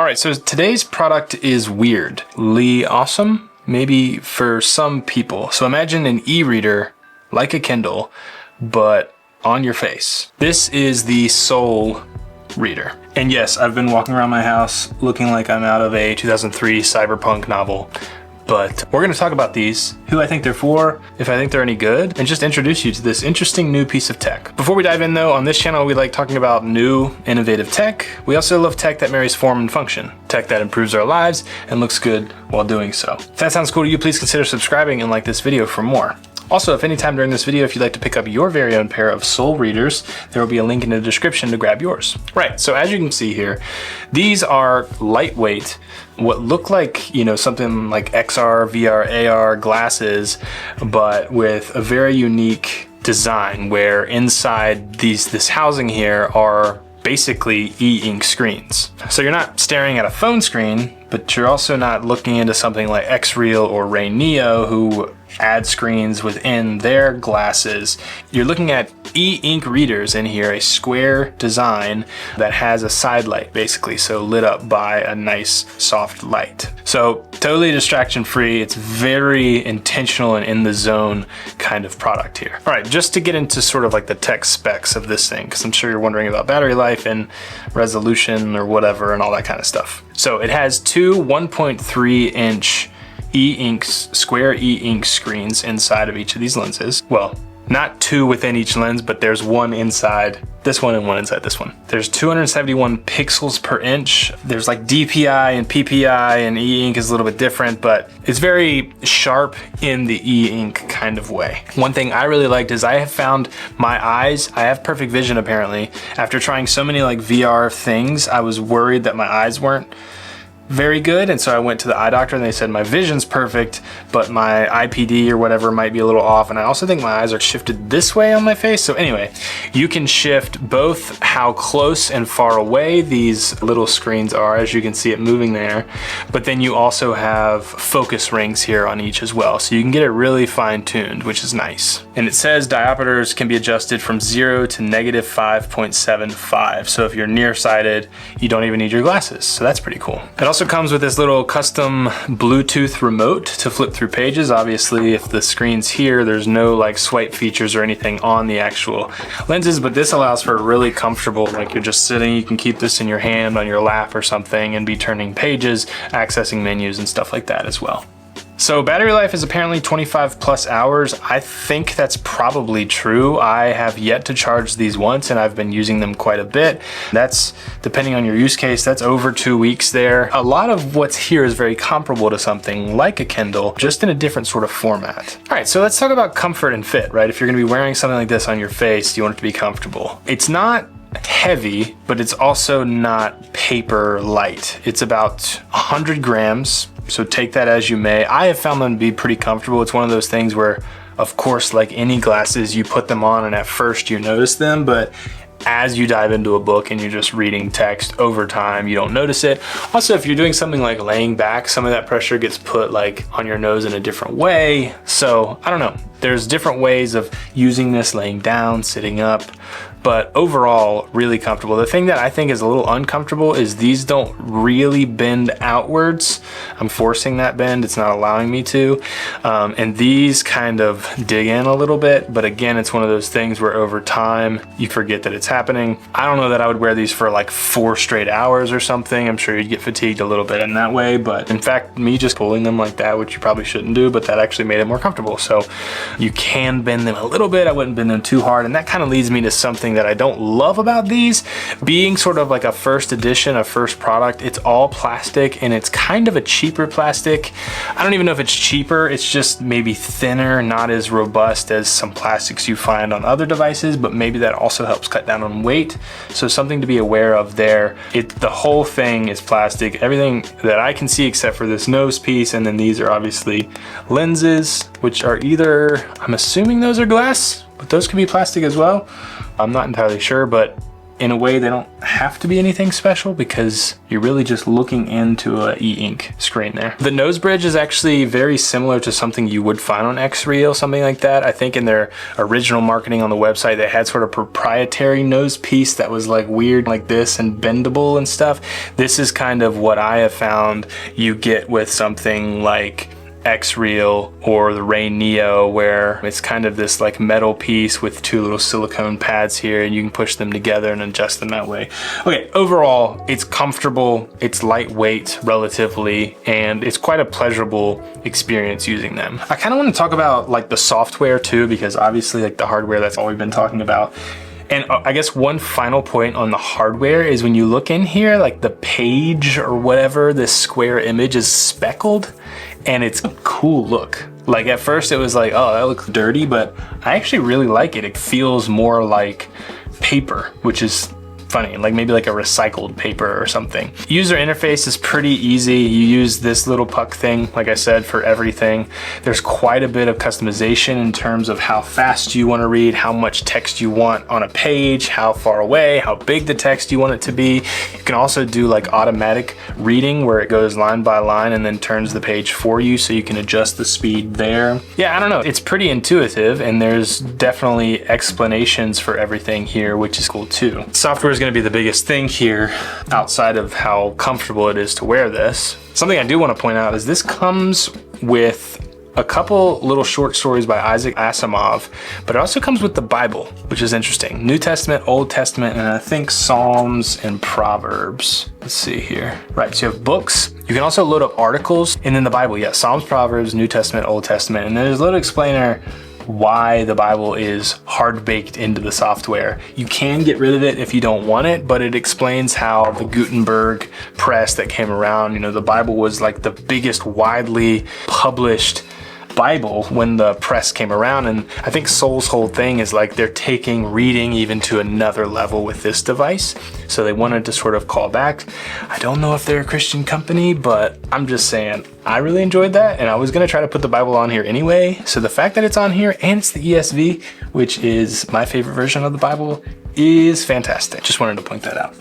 All right, so today's product is weirdly awesome, maybe for some people. So imagine an e-reader like a Kindle, but on your face. This is the Soul Reader. And yes, I've been walking around my house looking like I'm out of a 2003 cyberpunk novel. But we're going to talk about these, who I think they're for, if I think they're any good, and just introduce you to this interesting new piece of tech. Before we dive in though, on this channel we like talking about new, innovative tech. We also love tech that marries form and function, tech that improves our lives and looks good while doing so. If that sounds cool to you, please consider subscribing and like this video for more. Also, if any time during this video, if you'd like to pick up your very own pair of Soul Readers, there will be a link in the description to grab yours. Right, so as you can see here, these are lightweight, what look like, you know, something like XR, VR, AR glasses, but with a very unique design where inside this housing here are basically e-ink screens. So you're not staring at a phone screen, but you're also not looking into something like Xreal or Ray Neo, who add screens within their glasses. You're looking at e-ink readers in here, a square design that has a side light basically, so lit up by a nice soft light. So totally distraction free. It's very intentional and in the zone kind of product here. All right, just to get into sort of like the tech specs of this thing, because I'm sure you're wondering about battery life and resolution or whatever and all that kind of stuff. So it has two 1.3 inch e-ink, square e-ink screens inside of each of these lenses. Well, not two within each lens, but there's one inside this one and one inside this one. There's 271 pixels per inch. There's like DPI and PPI, and e-ink is a little bit different, but it's very sharp in the e-ink kind of way. One thing I really liked is I have found my eyes, I have perfect vision apparently. After trying so many like VR things, I was worried that my eyes weren't very good, and so I went to the eye doctor and they said my vision's perfect, but my IPD or whatever might be a little off, and I also think my eyes are shifted this way on my face. So anyway, you can shift both how close and far away these little screens are, as you can see it moving there, but then you also have focus rings here on each as well, so you can get it really fine-tuned, which is nice. And it says diopters can be adjusted from 0 to negative 5.75, so if you're nearsighted, you don't even need your glasses, so that's pretty cool. It also comes with this little custom Bluetooth remote to flip through pages. Obviously, if the screen's here, there's no like swipe features or anything on the actual lenses, but this allows for really comfortable, like you're just sitting, you can keep this in your hand on your lap or something and be turning pages, accessing menus and stuff like that as well. So battery life is apparently 25 plus hours. I think that's probably true. I have yet to charge these once and I've been using them quite a bit. That's, depending on your use case, that's over 2 weeks there. A lot of what's here is very comparable to something like a Kindle, just in a different sort of format. All right, so let's talk about comfort and fit, right? If you're gonna be wearing something like this on your face, you want it to be comfortable. It's not heavy, but it's also not paper light. It's about 100 grams. So take that as you may. I have found them to be pretty comfortable. It's one of those things where, of course, like any glasses, you put them on and at first you notice them, but as you dive into a book and you're just reading text over time, you don't notice it. Also, if you're doing something like laying back, some of that pressure gets put like on your nose in a different way. So I don't know. There's different ways of using this, laying down, sitting up, but overall really comfortable. The thing that I think is a little uncomfortable is these don't really bend outwards. I'm forcing that bend, it's not allowing me to. And these kind of dig in a little bit, but again, it's one of those things where over time you forget that it's happening. I don't know that I would wear these for like 4 straight hours or something. I'm sure you'd get fatigued a little bit in that way, but in fact, me just pulling them like that, which you probably shouldn't do, but that actually made it more comfortable. So you can bend them a little bit. I wouldn't bend them too hard, and that kind of leads me to something that I don't love about these. Being sort of like a first edition, a first product, it's all plastic and it's kind of a cheaper plastic. I don't even know if it's cheaper, it's just maybe thinner, not as robust as some plastics you find on other devices, but maybe that also helps cut down on weight. So something to be aware of there. The whole thing is plastic, everything that I can see except for this nose piece, and then these are obviously lenses, which are either, I'm assuming those are glass, but those could be plastic as well. I'm not entirely sure, but in a way they don't have to be anything special because you're really just looking into a e-ink screen there. The nose bridge is actually very similar to something you would find on X-Reel, something like that. I think in their original marketing on the website, they had sort of proprietary nose piece that was like weird like this and bendable and stuff. This is kind of what I have found you get with something like X-Reel or the Ray Neo, where it's kind of this like metal piece with two little silicone pads here, and you can push them together and adjust them that way. Okay, overall, it's comfortable, it's lightweight relatively, and it's quite a pleasurable experience using them. I kind of want to talk about like the software too, because obviously like the hardware, that's all we've been talking about. And I guess one final point on the hardware is when you look in here, like the page or whatever, this square image is speckled, and it's a cool look. Like at first it was like, oh, that looks dirty, but I actually really like it. It feels more like paper, which is funny, like maybe like a recycled paper or something. User interface is pretty easy. You use this little puck thing, like I said, for everything. There's quite a bit of customization in terms of how fast you want to read, how much text you want on a page, how far away, how big the text you want it to be. You can also do like automatic reading where it goes line by line and then turns the page for you, so you can adjust the speed there. Yeah, I don't know, it's pretty intuitive, and there's definitely explanations for everything here, which is cool too. Software is going to be the biggest thing here outside of how comfortable it is to wear this. Something I do want to point out is this comes with a couple little short stories by Isaac Asimov, but it also comes with the Bible, which is interesting. New Testament, Old Testament, and I think Psalms and Proverbs. Let's see here. Right, so you have books. You can also load up articles, and then the Bible, yeah, Psalms, Proverbs, New Testament, Old Testament, and there's a little explainer why the Bible is hard baked into the software. You can get rid of it if you don't want it, but it explains how the Gutenberg press that came around, you know, the Bible was like the biggest widely published Bible when the press came around. And I think Soul's whole thing is like they're taking reading even to another level with this device. So they wanted to sort of call back. I don't know if they're a Christian company, but I'm just saying I really enjoyed that, and I was gonna try to put the Bible on here anyway. So the fact that it's on here and it's the ESV, which is my favorite version of the Bible, is fantastic. Just wanted to point that out.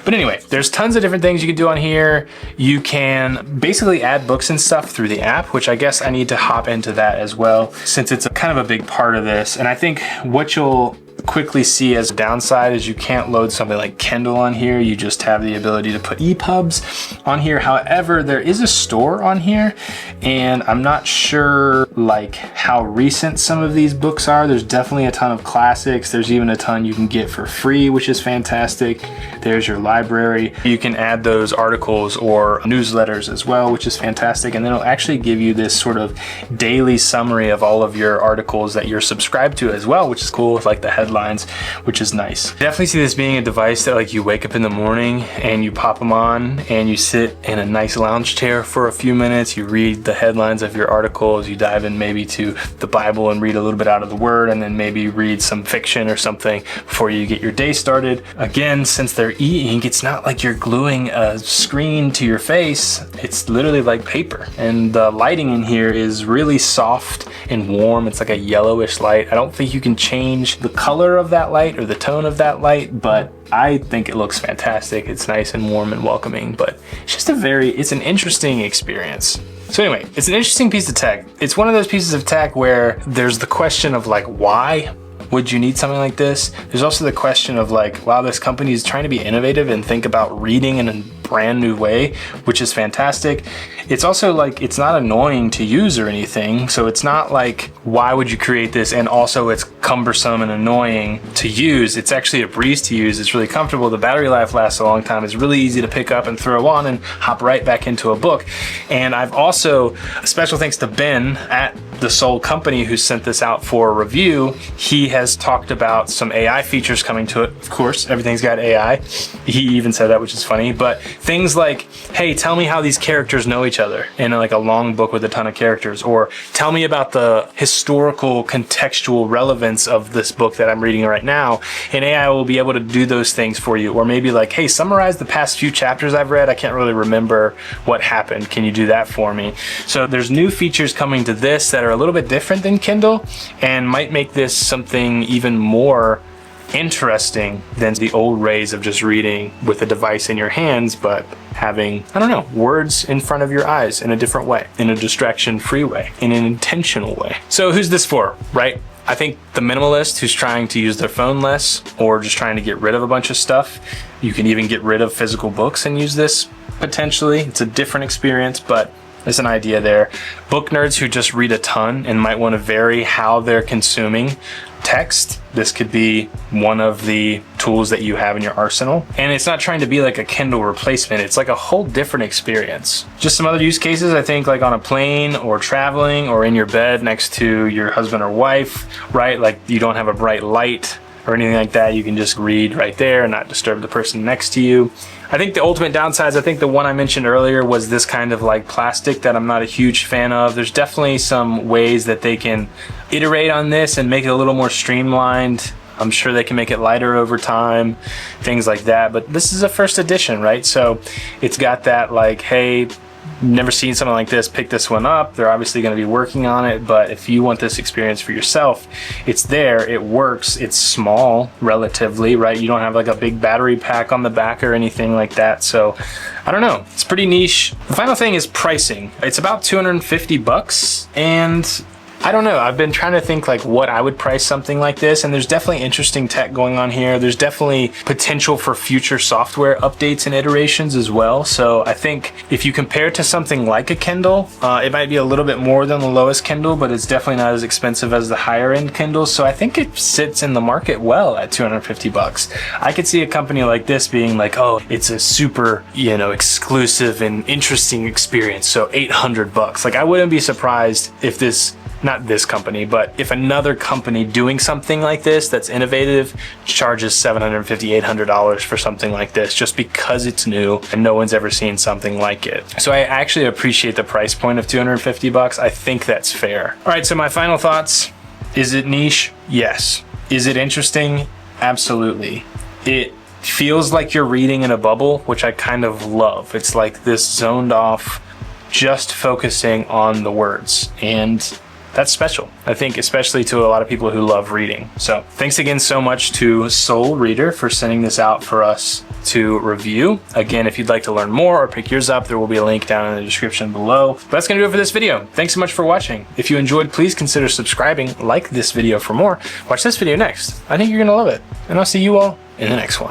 But anyway, there's tons of different things you can do on here. You can basically add books and stuff through the app, which I guess I need to hop into that as well, since it's a kind of a big part of this. And I think what you'll quickly see as a downside is you can't load something like Kindle on here. You just have the ability to put EPUBs on here. However, there is a store on here, and I'm not sure like how recent some of these books are. There's definitely a ton of classics. There's even a ton you can get for free, which is fantastic. There's your library. You can add those articles or newsletters as well, which is fantastic. And then it'll actually give you this sort of daily summary of all of your articles that you're subscribed to as well, which is cool, with like the headlines, which is nice. Definitely see this being a device that like you wake up in the morning and you pop them on and you sit in a nice lounge chair for a few minutes. You read the headlines of your articles. You dive in maybe to the Bible and read a little bit out of the Word, and then maybe read some fiction or something before you get your day started. Again, since they're e-ink, it's not like you're gluing a screen to your face. It's literally like paper, and the lighting in here is really soft and warm. It's like a yellowish light. I don't think you can change the color of that light or the tone of that light, but I think it looks fantastic. It's nice and warm and welcoming, but it's just it's an interesting experience. So anyway, it's an interesting piece of tech. It's one of those pieces of tech where there's the question of like, why would you need something like this? There's also the question of like, wow, this company is trying to be innovative and think about reading in a brand new way, which is fantastic. It's also like, it's not annoying to use or anything. So it's not like, why would you create this? And also it's cumbersome and annoying to use. It's actually a breeze to use. It's really comfortable. The battery life lasts a long time. It's really easy to pick up and throw on and hop right back into a book. And I've also, special thanks to Ben at the Soul Company who sent this out for a review. He has talked about some AI features coming to it. Of course, everything's got AI. He even said that, which is funny. But things like, hey, tell me how these characters know each other in like a long book with a ton of characters, or tell me about the historical contextual relevance of this book that I'm reading right now, and AI will be able to do those things for you. Or maybe like, hey, summarize the past few chapters I've read. I can't really remember what happened. Can you do that for me? So there's new features coming to this that are a little bit different than Kindle and might make this something even more interesting than the old ways of just reading with a device in your hands, but having, I don't know, words in front of your eyes in a different way, in a distraction-free way, in an intentional way. So who's this for, right? I think the minimalist who's trying to use their phone less or just trying to get rid of a bunch of stuff. You can even get rid of physical books and use this potentially. It's a different experience, but there's an idea there. Book nerds who just read a ton and might want to vary how they're consuming text. This could be one of the tools that you have in your arsenal. And it's not trying to be like a Kindle replacement. It's like a whole different experience. Just some other use cases, I think, like on a plane or traveling or in your bed next to your husband or wife, right? Like you don't have a bright light or anything like that. You can just read right there and not disturb the person next to you. I think the ultimate downsides, I think the one I mentioned earlier was this kind of like plastic that I'm not a huge fan of. There's definitely some ways that they can iterate on this and make it a little more streamlined. I'm sure they can make it lighter over time, things like that. But this is a first edition, right? So it's got that like, hey, never seen something like this, pick this one up. They're obviously going to be working on it, but if you want this experience for yourself, it's there, it works, it's small relatively, right? You don't have like a big battery pack on the back or anything like that. So I don't know, it's pretty niche. The final thing is pricing. It's about 250 bucks, and I don't know, I've been trying to think like what I would price something like this, and there's definitely interesting tech going on here. There's definitely potential for future software updates and iterations as well. So I think if you compare it to something like a Kindle, it might be a little bit more than the lowest Kindle, but it's definitely not as expensive as the higher end Kindles. So I think it sits in the market well at 250 bucks. I could see a company like this being like, oh, it's a super, you know, exclusive and interesting experience, so 800 bucks. Like I wouldn't be surprised if this, not this company, but if another company doing something like this that's innovative charges $750, $800 for something like this just because it's new and no one's ever seen something like it. So I actually appreciate the price point of 250 bucks. I think that's fair. All right, so my final thoughts. Is it niche? Yes. Is it interesting? Absolutely. It feels like you're reading in a bubble, which I kind of love. It's like this zoned off, just focusing on the words, and that's special, I think, especially to a lot of people who love reading. So thanks again so much to Soul Reader for sending this out for us to review. Again, if you'd like to learn more or pick yours up, there will be a link down in the description below. But that's gonna do it for this video. Thanks so much for watching. If you enjoyed, please consider subscribing, like this video for more. Watch this video next. I think you're gonna love it. And I'll see you all in the next one.